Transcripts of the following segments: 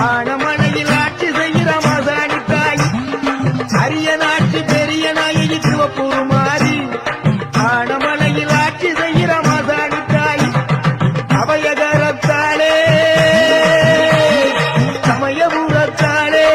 ஆனமலையில் ஆட்சி செய்கிற மாசாணி தாய் அரிய நாட்டு பெரிய நாயகி சிவப்பூர் மாறி ஆனமலையில் ஆட்சி செய்கிற மாசாணி தாய் அபயகரத்தாலே சமயபுரத்தாலே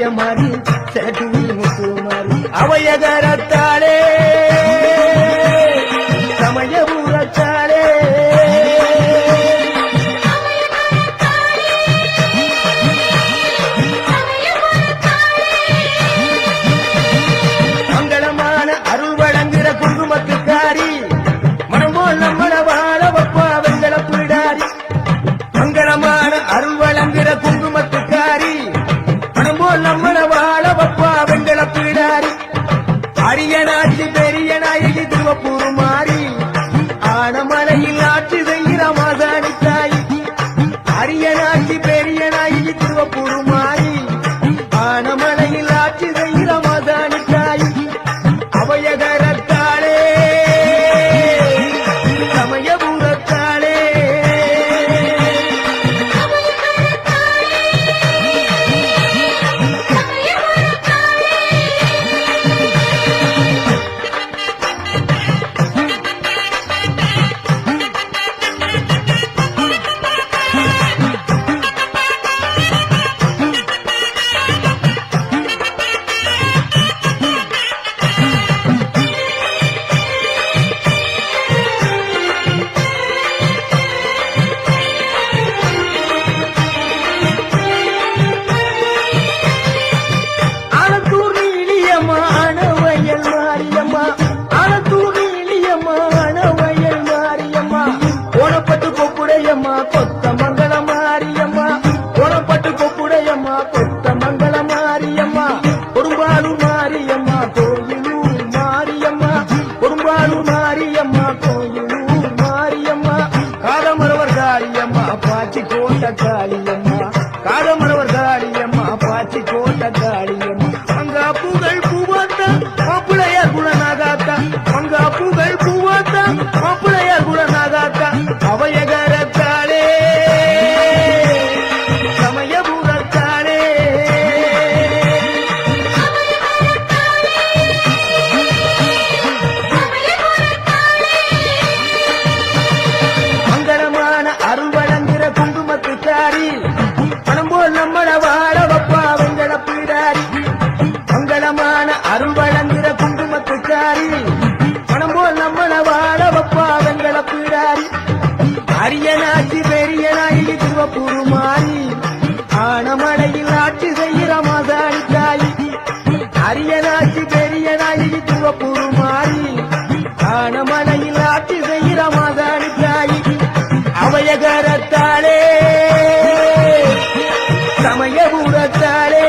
மாறிய மாறி சேட்டுவி முத்து மாறி அவையகரத்தாளே சமயபுரத்தாளே மங்களமான அருள் வழங்குற குங்குமத்துக்காரி மனம்போல் நம்மள வாழ வப்பா வெங்கல பிடாரி மங்களமான அருள் வழங்குற குங்குமத்துக்காரி மனம்போல் நம்மள வாழ வப்பா வெங்கல பிடாரி அரியனாட்சி பெரிய நாயகி திருவப்பூர் மாறி ஆனமலையில் ஆட்சி செய்கிற மாசாணி தாய் அரியனாட்சி பெரிய நாயகி திருவப்பூர் மாறி ஆனமலையில் ஆட்சி செய்கிற மாசாணி தாய் அவையகரத்தாளே சமயபுரத்தாளே ஆலத்தூர் நீலியம்மா ஆனவயல் மாரியம்மா ஆலத்தூர் நீலியம்மா ஆனவயல் மாரியம்மா ஓணப்பட்டு கொப்புடையம்மா கொத்த மங்கள மாரியம்மா ஓணப்பட்டு கொப்புடையம்மா கொத்த மங்கள மாரியம்மா கொடும்பாலூர் மாரியம்மா கோயிலூர் மாரியம்மா கொடும்பாலூர் மாரியம்மா கோயிலூர் மாரியம்மா காதமரவர் காளியம்மா பாச்சி கோட்ட காளியம்மா காதமரவர் காளியம்மா பாச்சி கோட்ட காளியம்மா மங்கா புகழ் பூவாத்தா மாப்பிளையார் குணநாகாத்தா மங்கா புகழ் பூவாத்தா மாப்பிளையார் குணநாகாத்தா அவையகரத்தாளே சமயபுரத்தாளே மங்களமான அருள் வழங்குற குங்குமத்துக்காரி பணம்போல் நம்மள வாழ வப்பா வெங்கல பிடாரி மங்களமான அருள் வழங்குற குங்குமத்துக்காரி பணம்போல் நம்மள வாழ வப்பா வெங்கல பிடாரி அரியனாட்சி பெரிய நாயகி திருவப்பூர் மாறி ஆனமலையில் ஆட்சி செய்கிற மாசாணி தாய் அரியனாட்சி பெரிய நாயகி திருவப்பூர் மாறி ஆனமலையில் ஆட்சி செய்கிற மாசாணி தாய் அவையகரத்தாளே சமயபுரத்தாளே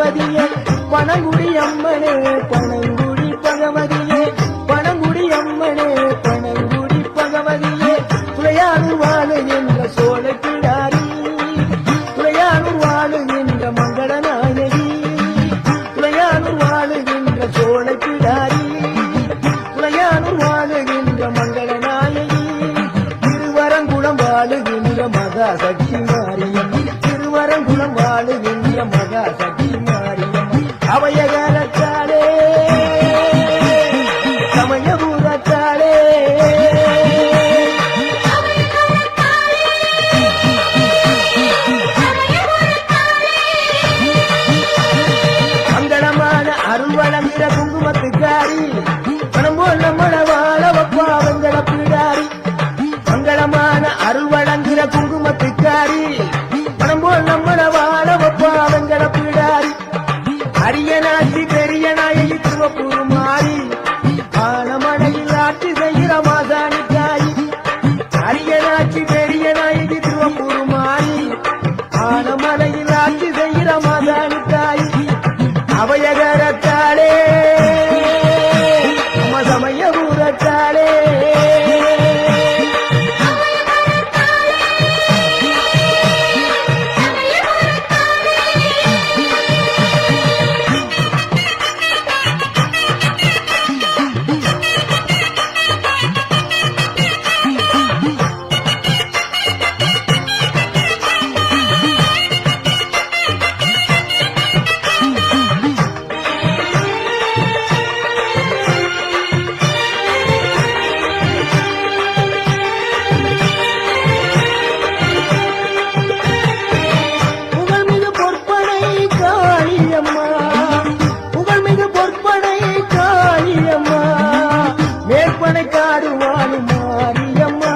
பகவதியே பனங்குடி அம்மனே பனங்குடி பகவதியே பனங்குடி அம்மனே பனங்குடி பகவதியே துளையானூர் வாழுகின்ற சோழ கிடாரி துளையானூர் வாழுகின்ற மங்கள நாயகி துளையானூர் வாழுகின்ற சோழ கிடாரி துளையானூர் வாழுகின்ற மங்கள நாயகி திருவரங்குளம் வாழுகின்ற மகா சக்தி மாரியம்மா திருவரங்குளம் வாழுகின்ற மகா சக்தி மாரியம்மா அவையகாலத்தாலே சமயபூரத்தாலே மங்களமான அருள் வழங்குகிற குங்குமத்துக்காரி பணம் போல் நம்மள வாழ வப்பா வெங்கட பிடாரி மங்களமான அருள் வழங்குகிற குங்குமத்துக்காரி பணம் போல் நம்மள வாழ வப்பா வெங்கட பிடாரி அரியனாட்சி பெரிய நாயகி திருவப்பூர் மாறி ஆனமடையில் ஆட்சி செய்கிற மாசாணி தாயி அரியனாட்சி பெரிய நாயகி திருவப்பூர் மாறி ஆனமடையில் ஆட்சி செய்கிற மாசாணி தாயி அவையகரத்தாலே நம்ம சமயபூரத்தாலே புகழ்மிகு பொற்பனை காளியம்மா புகழ்மிகு பொற்பனை காளியம்மா மேற்பனை காடுவானும் மாரியம்மா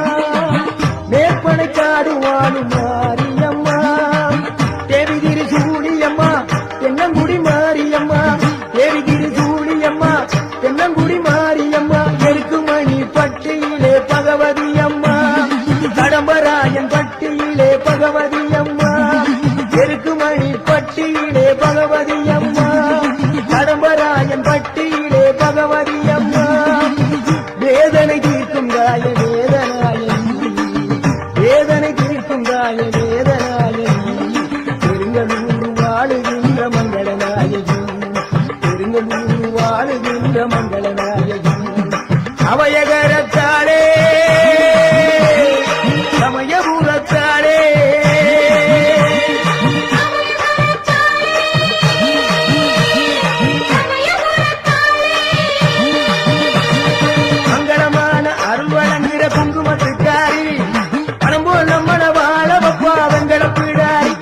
மேற்பனை காடுவானும் மாரியம்மா தேவிகிரி சூழியம்மா தென்னங்குடி மாரியம்மா தேவிகிரி சூழியம்மா தென்னங்குடி மாரியம்மா எருக்குமணி பட்டியிலே பகவதி அம்மா கடம்பராயன் பட்டியிலே பகவதி அம்மா எருக்குமணி பட்டியிலே பகவதி அம்மா கடம்பராயன் பட்டியிலே பகவதி அம்மா வேதனை தீர்க்கும் காய வேதனாயகி வேதனை தீர்க்கும் காய வேதனாயகி பெருங்கலூர் வாழுகின்ற மங்கள நாயகி பெருங்கலூர் வாழுகின்ற மங்கள நாயகி அவையகரத்தாலே சமயபூரத்தாலே மங்களமான அருள் வழங்குகிற குங்குமத்துக்காரி பணம் போல் நம்மள வாழ வப்பா வெங்கட பிடாரி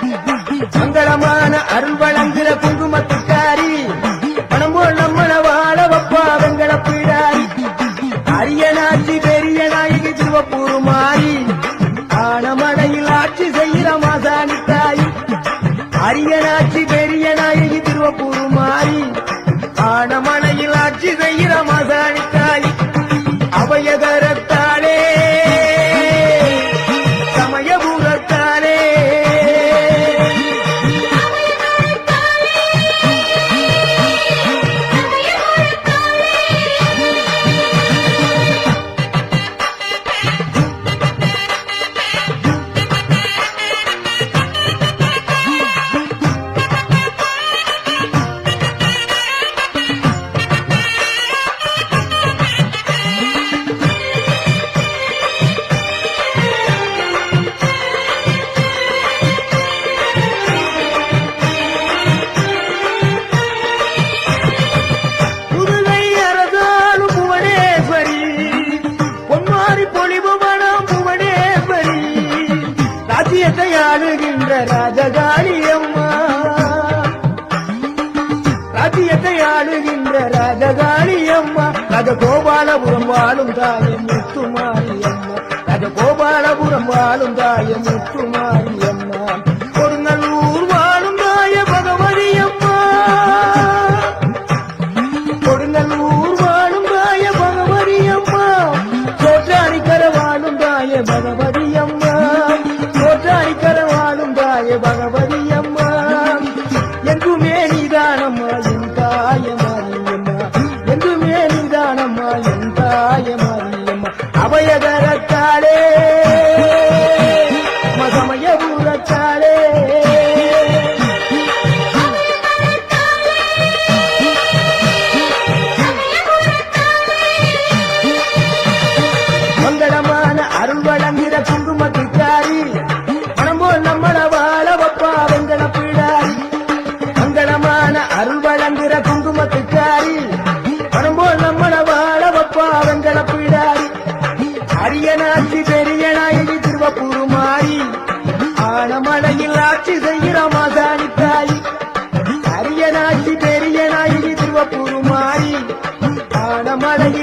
மங்களமான அருள் வழங்குகிற குங்குமத்துக்காரி பணம் போல் நம்மள வாழ வப்பா வெங்கட பிடாரி அரியனாட்சி பெரிய நாயகி திருவப்பூர் மாறி ஆனமடையில் ஆட்சி செய்கிற மாசாணி தாயி அரியனாட்சி பெரிய நாயகி திருவப்பூர் மாறி ஆனமடையில் ஆட்சி செய்கிற மாசாணி தாயி அவையகரத்தாலே சமயபூரத்தாலே புதுகை அரசாளும் புவனேஸ்வரி பொன்மாரி பொலிவு மனம் புவனேஸ்வரி ராஜ்யத்தை ஆளுகின்ற ராஜகாளி அம்மா ராஜ்யத்தை ஆளுகின்ற ராஜகாளி அம்மா ராஜகோபாலபுரம் வாழும் தாயே முத்துமாரி அம்மா ராஜகோபாலபுரம் வாழும் தாயே முத்துமாரி அம்மா கொடுங்கல்லூர் வாழும் தாய பகவதி அம்மா கொடுங்கல்லூர் வாழும் தாய பகவதி அம்மா சோற்றாணிக்கர வாழும் தாய பகவதி அம்மா சோற்றாணிக்கர வாழும் தாய பகவதி அம்மா எங்குமே நீதான் ஆட்சி செய்கிற மாசாணி தாய் அரிய நாச்சி பெரிய நாயகி திருவப்பூர் மாறி ஆனமலையில்